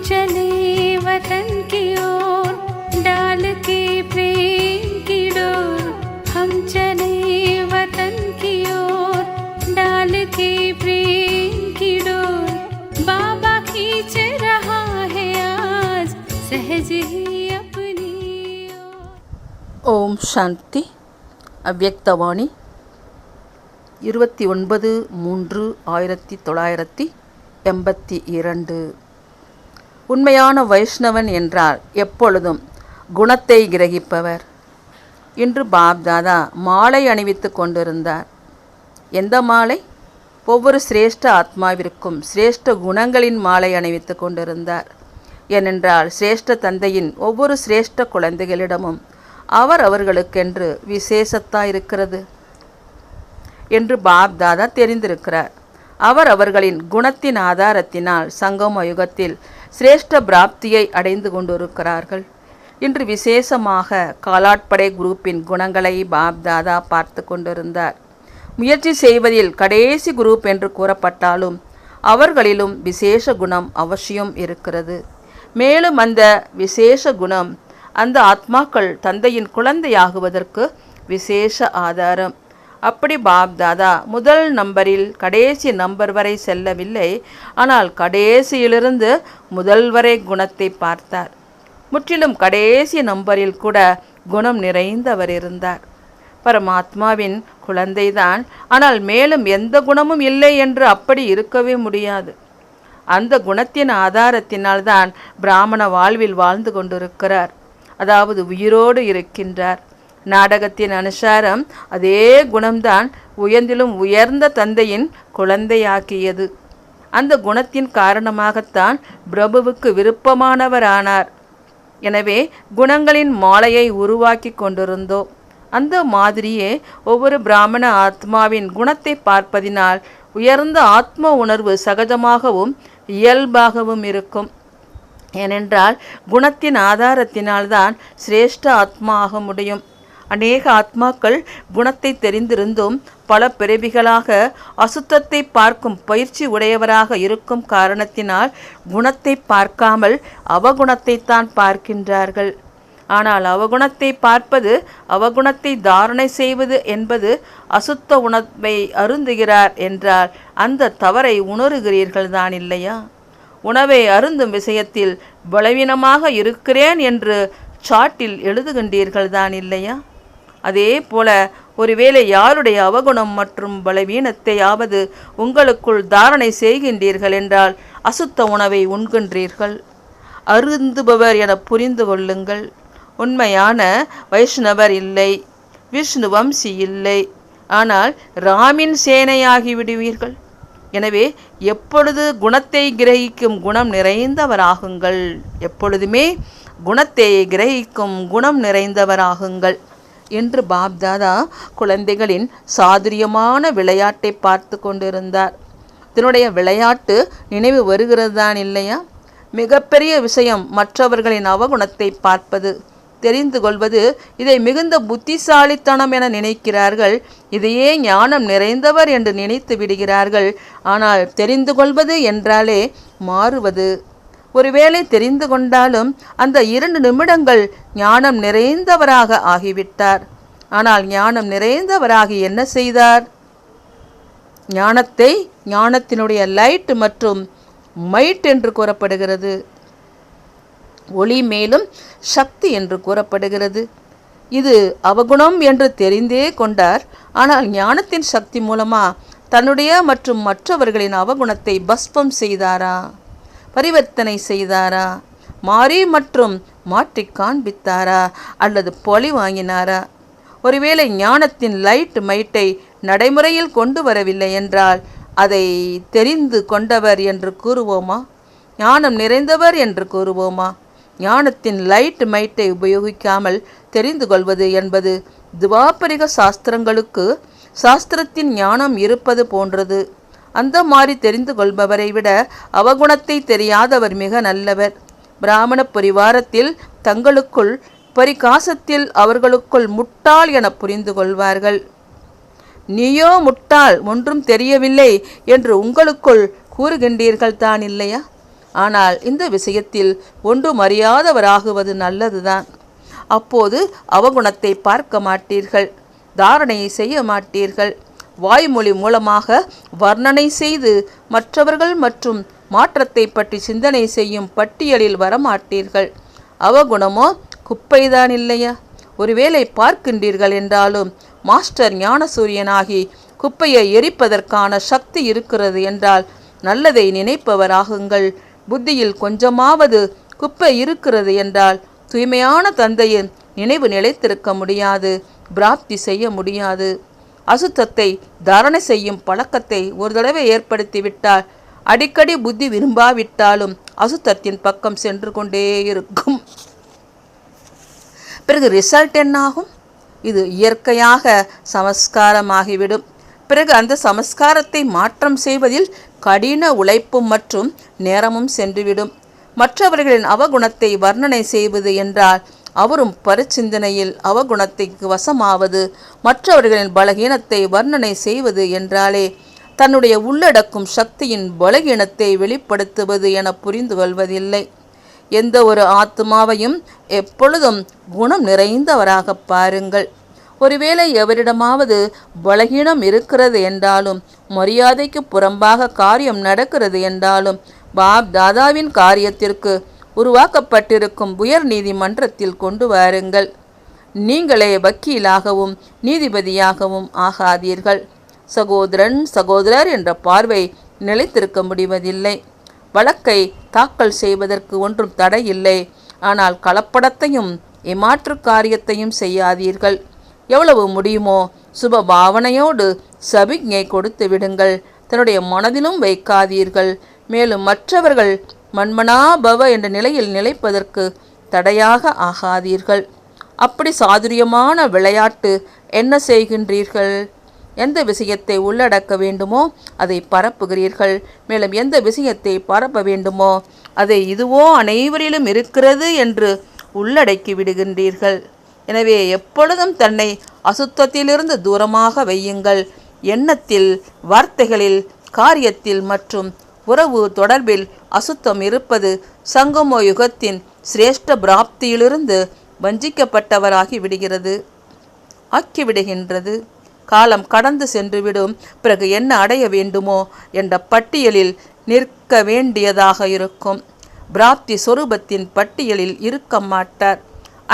चले वतन की ओर डाल के प्रेम की डोर। हम चले वतन की ओर डाल के प्रेम की डोर। बाबा खींच रहा है आज सहज ही अपनी ओर। ஓம் சாந்தி. அவ்யக்தவாணி 29/3/1982. உண்மையான வைஷ்ணவன் என்றால் எப்பொழுதும் குணத்தை கிரகிப்பவர். இன்று பாப்தாதா மாலை அணிவித்து கொண்டிருந்தார். எந்த மாலை? ஒவ்வொரு சிரேஷ்ட ஆத்மாவிற்கும் சிரேஷ்ட குணங்களின் மாலை அணிவித்து கொண்டிருந்தார். ஏனென்றால் சிரேஷ்ட தந்தையின் ஒவ்வொரு சிரேஷ்ட குழந்தைகளிடமும் அவர்களுக்கென்று விசேஷத்தாயிருக்கிறது என்று பாப்தாதா தெரிந்திருக்கிறார். அவர்களின் குணத்தின் ஆதாரத்தினால் சங்கம யுகத்தில் சிரேஷ்ட பிராப்தியை அடைந்து கொண்டிருக்கிறார்கள். இன்று விசேஷமாக காலாட்படை குரூப்பின் குணங்களை பாப்தாதா பார்த்து கொண்டிருந்தார். முயற்சி செய்வதில் கடைசி குரூப் என்று கூறப்பட்டாலும் அவர்களிலும் விசேஷ குணம் அவசியம் இருக்கிறது. மேலும் அந்த விசேஷ குணம் அந்த ஆத்மாக்கள் தந்தையின் குழந்தையாகுவதற்கு விசேஷ ஆதாரம். அப்படி பாப்தாதா முதல் நம்பரில் கடைசி நம்பர் வரை செல்லவில்லை. ஆனால் கடைசியிலிருந்து முதல் வரை குணத்தை பார்த்தார். முற்றிலும் கடைசி நம்பரில் கூட குணம் நிறைந்தவர் இருந்தார். பரமாத்மாவின் குழந்தைதான். ஆனால் மேலும் எந்த குணமும் இல்லை என்று அப்படி இருக்கவே முடியாது. அந்த குணத்தின் ஆதாரத்தினால்தான் பிராமண வாழ்வில் வாழ்ந்து கொண்டிருக்கிறார். அதாவது உயிரோடு இருக்கின்றார். நாடகத்தின் அனுசாரம் அதே குணம்தான் உயர்ந்திலும் உயர்ந்த தந்தையின் குழந்தையாக்கியது. அந்த குணத்தின் காரணமாகத்தான் பிரபுவுக்கு விருப்பமானவரானார். எனவே குணங்களின் மாலையை உருவாக்கி கொண்டிருந்தோம். அந்த மாதிரியே ஒவ்வொரு பிராமண ஆத்மாவின் குணத்தை பார்ப்பதினால் உயர்ந்த ஆத்ம உணர்வு சகஜமாகவும் இயல்பாகவும் இருக்கும். ஏனென்றால் குணத்தின் ஆதாரத்தினால்தான் சிரேஷ்ட ஆத்மா ஆக முடியும். அநேக ஆத்மாக்கள் குணத்தை தெரிந்திருந்தும் பல பிறவிகளாக அசுத்தத்தை பார்க்கும் பயிற்சி உடையவராக இருக்கும் காரணத்தினால் குணத்தை பார்க்காமல் அவகுணத்தை தான் பார்க்கின்றார்கள். ஆனால் அவகுணத்தை பார்ப்பது, அவகுணத்தை தாரணை செய்வது என்பது அசுத்த உணவை அருந்துகிறார் என்றால் அந்த தவறை உணர்கிறீர்கள் தான் இல்லையா? உணவை அருந்தும் விஷயத்தில் பலவீனமாக இருக்கிறேன் என்று சாட்டில் எழுதுகின்றீர்கள் தான் இல்லையா? அதே போல ஒருவேளை யாருடைய அவகுணம் மற்றும் பலவீனத்தையாவது உங்களுக்குள் தாரணை செய்கின்றீர்கள் என்றால் அசுத்த உணவை உண்கின்றீர்கள். அருந்துபவர் என புரிந்து கொள்ளுங்கள். உண்மையான வைஷ்ணவர் இல்லை, விஷ்ணு வம்சி இல்லை, ஆனால் ராமின் சேனையாகி விடுவீர்கள். எனவே எப்பொழுது குணத்தை கிரகிக்கும் குணம் நிறைந்தவராகுங்கள். எப்பொழுதுமே குணத்தை கிரகிக்கும் குணம் நிறைந்தவராகுங்கள் என்று பாப்தாதா குழந்தைகளின் சாதுரியமான விளையாட்டை பார்த்து கொண்டிருந்தார். இதனுடைய விளையாட்டு நினைவு வருகிறது தான் இல்லையா? மிகப்பெரிய விஷயம் மற்றவர்களின் அவகுணத்தை பார்ப்பது, தெரிந்து கொள்வது. இதை மிகுந்த புத்திசாலித்தனம் என நினைக்கிறார்கள். இதையே ஞானம் நிறைந்தவர் என்று நினைத்து விடுகிறார்கள். ஆனால் தெரிந்து கொள்வது என்றாலே மாறுவது. ஒருவேளை தெரிந்து கொண்டாலும் அந்த 2 நிமிடங்கள் ஞானம் நிறைந்தவராக ஆகிவிட்டார். ஆனால் ஞானம் நிறைந்தவராகி என்ன செய்தார்? ஞானத்தினுடைய லைட் மற்றும் மைட் என்று கூறப்படுகிறது. ஒளி மேலும் சக்தி என்று கூறப்படுகிறது. இது அவகுணம் என்று தெரிந்தே கொண்டார். ஆனால் ஞானத்தின் சக்தி மூலமா தன்னுடைய மற்றும் மற்றவர்களின் அவகுணத்தை பஸ்பம் செய்தாரா? பரிவர்த்தனை செய்தாரா? மாறி மற்றும் மாற்றி காண்பித்தாரா? அல்லது பொலி வாங்கினாரா? ஒருவேளை ஞானத்தின் லைட் மைட்டை நடைமுறையில் கொண்டு வரவில்லை என்றால் அதை தெரிந்து கொண்டவர் என்று கூறுவோமா? ஞானம் நிறைந்தவர் என்று கூறுவோமா? ஞானத்தின் லைட் மைட்டை உபயோகிக்காமல் தெரிந்து கொள்வது என்பது துவாபரிக சாஸ்திரத்தின் ஞானம் இருப்பது போன்றது. அந்த மாதிரி தெரிந்து கொள்பவரை விட அவகுணத்தை தெரியாதவர் மிக நல்லவர். பிராமண பரிவாரத்தில் தங்களுக்குள் பரிகாசத்தில் அவர்களுக்குள் முட்டாள் என புரிந்து கொள்வார்கள். நீயோ முட்டாள், ஒன்றும் தெரியவில்லை என்று உங்களுக்குள் கூறுகின்றீர்கள் தான் இல்லையா? ஆனால் இந்த விஷயத்தில் ஒன்றும் அறியாதவராகுவது நல்லதுதான். அப்போது அவகுணத்தை பார்க்க மாட்டீர்கள், தாரணையை செய்ய மாட்டீர்கள். வாய்மொழி மூலமாக வர்ணனை செய்து மற்றவர்கள் மற்றும் மாற்றத்தை பற்றி சிந்தனை செய்யும் பட்டியலில் வரமாட்டீர்கள். அவகுணமோ குப்பைதான் இல்லையா? ஒருவேளை பார்க்கின்றீர்கள் என்றாலும் மாஸ்டர் ஞானசூரியனாகி குப்பையை எரிப்பதற்கான சக்தி இருக்கிறது என்றால் நல்லதை நினைப்பவராகுங்கள். புத்தியில் கொஞ்சமாவது குப்பை இருக்கிறது என்றால் தூய்மையான தந்தையின் நினைவு நிலைத்திருக்க முடியாது, பிராப்தி செய்ய முடியாது. அசுத்தத்தை தாரணை செய்யும் பழக்கத்தை ஒரு தடவை ஏற்படுத்திவிட்டால் அடிக்கடி புத்தி விரும்பாவிட்டாலும் அசுத்தத்தின் பக்கம் சென்று கொண்டே இருக்கும். பிறகு ரிசல்ட் என்னாகும்? இது இயற்கையாக சமஸ்காரமாகிவிடும். பிறகு அந்த சமஸ்காரத்தை மாற்றம் செய்வதில் கடின உழைப்பும் மற்றும் நேரமும் சென்றுவிடும். மற்றவர்களின் அவகுணத்தை வர்ணனை செய்வது என்றால் அவரும் பரிச்சிந்தனையில் அவகுணத்தைக்கு வசமாவது, மற்றவர்களின் பலகீனத்தை வர்ணனை செய்வது என்றாலே தன்னுடைய உள்ளடக்கும் சக்தியின் பலகீனத்தை வெளிப்படுத்துவது என புரிந்து கொள்வதில்லை. எந்த ஒரு ஆத்மாவையும் எப்பொழுதும் குணம் நிறைந்தவராக பாருங்கள். ஒருவேளை எவரிடமாவது பலகீனம் இருக்கிறது என்றாலும், மரியாதைக்கு புறம்பாக காரியம் நடக்கிறது என்றாலும், பாப் தாதாவின் காரியத்திற்கு உருவாக்கப்பட்டிருக்கும் உயர் நீதிமன்றத்தில் கொண்டு வாருங்கள். நீங்களே வக்கீலாகவும் நீதிபதியாகவும் ஆகாதீர்கள். சகோதரர் என்ற பார்வை நிலைத்திருக்க முடிவதில்லை. வழக்கை தாக்கல் செய்வதற்கு ஒன்றும் தடை இல்லை. ஆனால் கலப்படத்தையும் ஏமாற்று காரியத்தையும் செய்யாதீர்கள். எவ்வளவு முடியுமோ சுப பாவனையோடு சபிக்ஞை கொடுத்து விடுங்கள். தன்னுடைய மனதிலும் வைக்காதீர்கள். மேலும் மற்றவர்கள் மன்மனாபவ என்ற நிலையில் நிலைப்பதற்கு தடையாக ஆகாதீர்கள். அப்படி சாதுரியமான விளையாட்டு என்ன செய்கின்றீர்கள்? எந்த விஷயத்தை உள்ளடக்க வேண்டுமோ அதை பரப்புகிறீர்கள். மேலும் எந்த விஷயத்தை பரப்ப வேண்டுமோ அதை இதுவோ அனைவரிலும் இருக்கிறது என்று உள்ளடக்கி விடுகின்றீர்கள். எனவே எப்பொழுதும் தன்னை அசுத்தத்திலிருந்து தூரமாக வையுங்கள். எண்ணத்தில், வார்த்தைகளில், காரியத்தில் மற்றும் உறவு தொடர்பில் அசுத்தம் இருப்பது சங்கமோ யுகத்தின் சிரேஷ்ட பிராப்தியிலிருந்து வஞ்சிக்கப்பட்டவராகி ஆக்கிவிடுகின்றது. காலம் கடந்து சென்றுவிடும். பிறகு என்ன அடைய வேண்டுமோ என்ற பட்டியலில் நிற்க வேண்டியதாக இருக்கும். பிராப்தி சொரூபத்தின் பட்டியலில் இருக்க மாட்டார்.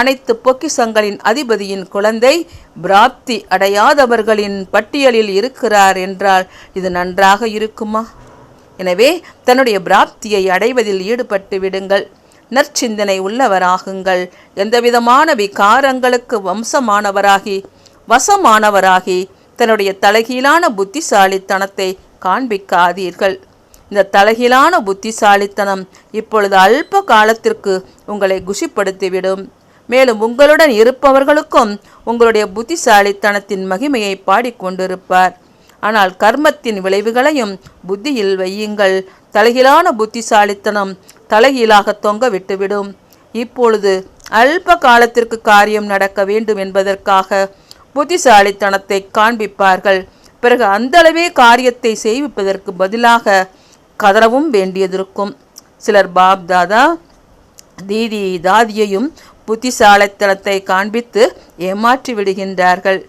அனைத்து பொக்கிசங்களின் அதிபதியின் குழந்தை பிராப்தி அடையாதவர்களின் பட்டியலில் இருக்கிறார் என்றால் இது நன்றாக இருக்குமா? எனவே தன்னுடைய பிராப்தியை அடைவதில் ஈடுபட்டு விடுங்கள். நற்சிந்தனை உள்ளவராகுங்கள். எந்தவிதமான விகாரங்களுக்கு வசமானவராகி தன்னுடைய தலைகீழான புத்திசாலித்தனத்தை காண்பிக்காதீர்கள். இந்த தலைகீழான புத்திசாலித்தனம் இப்பொழுது அல்ப காலத்திற்கு உங்களை குஷிப்படுத்திவிடும். மேலும் உங்களுடன் இருப்பவர்களுக்கும் உங்களுடைய புத்திசாலித்தனத்தின் மகிமையை பாடிக்கொண்டிருப்பார். ஆனால் கர்மத்தின் விளைவுகளையும் புத்தியில் வையுங்கள். தலைகீழான புத்திசாலித்தனம் தலைகீழாக தொங்க விட்டுவிடும். இப்பொழுது அல்ப காலத்திற்கு காரியம் நடக்க வேண்டும் என்பதற்காக புத்திசாலித்தனத்தை காண்பிப்பார்கள். பிறகு அந்தளவே காரியத்தை செய்விப்பதற்கு பதிலாக கதறவும் வேண்டியதிருக்கும். சிலர் பாப் தாதா தாதியையும் புத்திசாலித்தனத்தை காண்பித்து ஏமாற்றி விடுகின்றார்கள்.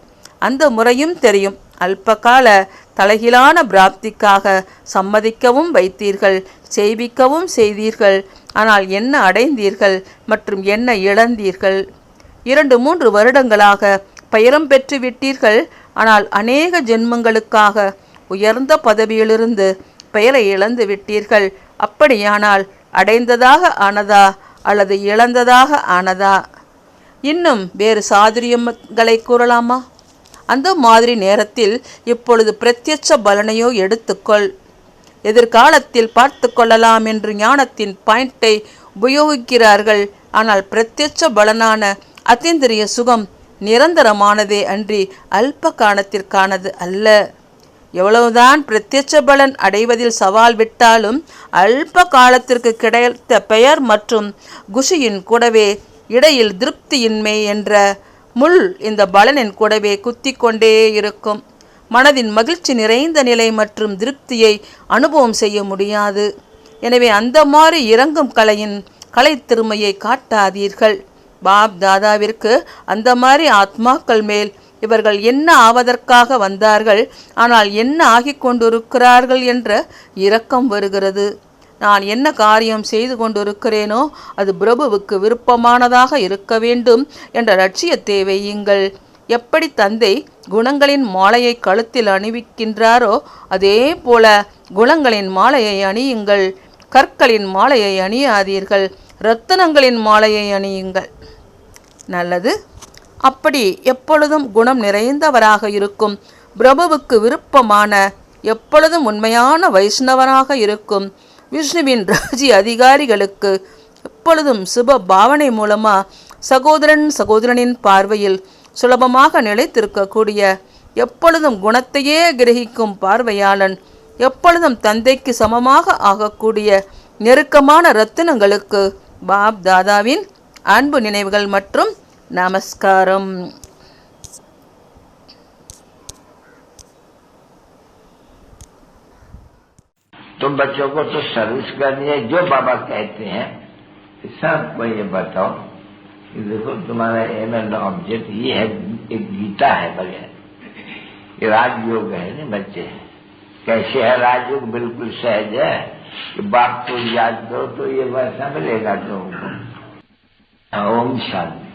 அந்த முறையும் தெரியும். அல்பகால தலைகீழான பிராப்திக்காக சம்மதிக்கவும் வைத்தீர்கள், செய்விக்கவும் செய்தீர்கள். ஆனால் என்ன அடைந்தீர்கள் மற்றும் என்ன இழந்தீர்கள்? 2-3 வருடங்களாக பெயரும் பெற்று விட்டீர்கள். ஆனால் அநேக ஜென்மங்களுக்காக உயர்ந்த பதவியிலிருந்து பெயரை இழந்து விட்டீர்கள். அப்படியானால் அடைந்ததாக ஆனதா அல்லது இழந்ததாக ஆனதா? இன்னும் வேறு சாதுரியங்களை கூறலாமா? அந்த மாதிரி நேரத்தில் இப்பொழுது பிரத்யட்ச பலனையோ எடுத்துக்கொள். எதிர்காலத்தில் பார்த்து கொள்ளலாம் என்று ஞானத்தின் பாயிண்டை உபயோகிக்கிறார்கள். ஆனால் பிரத்யட்ச பலனான அத்தீந்திரிய சுகம் நிரந்தரமானதே அன்றி அல்ப காலத்திற்கானது அல்ல. எவ்வளவுதான் பிரத்யட்ச பலன் அடைவதில் சவால் விட்டாலும் அல்ப காலத்திற்கு கிடைத்த பெயர் மற்றும் குஷியின் கூடவே இடையில் திருப்தியின்மை என்ற முள் இந்த பலனின் கூடவே குத்தி கொண்டே இருக்கும். மனதின் மகிழ்ச்சி நிறைந்த நிலை மற்றும் திருப்தியை அனுபவம் செய்ய முடியாது. எனவே அந்த மாதிரி இறங்கும் கலை திறமையை காட்டாதீர்கள். பாப் தாதாவிற்கு அந்த மாதிரி ஆத்மாக்கள் மேல் இவர்கள் என்ன ஆவதற்காக வந்தார்கள், ஆனால் என்ன ஆகிக் கொண்டிருக்கிறார்கள் என்ற இரக்கம் வருகிறது. நான் என்ன காரியம் செய்து கொண்டிருக்கிறேனோ அது பிரபுவுக்கு விருப்பமானதாக இருக்க வேண்டும் என்ற லட்சியத்தை வையுங்கள். எப்படி தந்தை குணங்களின் மாலையை கழுத்தில் அணிவிக்கின்றாரோ அதே போல குணங்களின் மாலையை அணியுங்கள். கற்களின் மாலையை அணியாதீர்கள், இரத்தினங்களின் மாலையை அணியுங்கள். நல்லது. அப்படி எப்பொழுதும் குணம் நிறைந்தவராக இருக்கும் பிரபுவுக்கு விருப்பமான எப்பொழுதும் உண்மையான வைஷ்ணவராக இருக்கும் விஷ்ணுவின் ராஜ்ய அதிகாரிகளுக்கு எப்பொழுதும் சுப பாவனை மூலமா சகோதரனின் பார்வையில் சுலபமாக நிலைத்திருக்கக்கூடிய எப்பொழுதும் குணத்தையே கிரகிக்கும் பார்வையாளன், எப்பொழுதும் தந்தைக்கு சமமாக ஆகக்கூடிய நெருக்கமான ரத்தினங்களுக்கு பாப் தாதாவின் அன்பு நினைவுகள் மற்றும் நமஸ்காரம். तो बच्चों को तो सर्विस करनी है, जो बाबा कहते हैं सबको ये बताओ कि देखो तुम्हारा एम एंड ऑब्जेक्ट ये है, एक गीता है बगैर, ये राजयोग है ना बच्चे। कैसे है राजयोग? बिल्कुल सहज है कि बाप को याद करो तो ये वैसा मिलेगा तुमको। ओम शांति।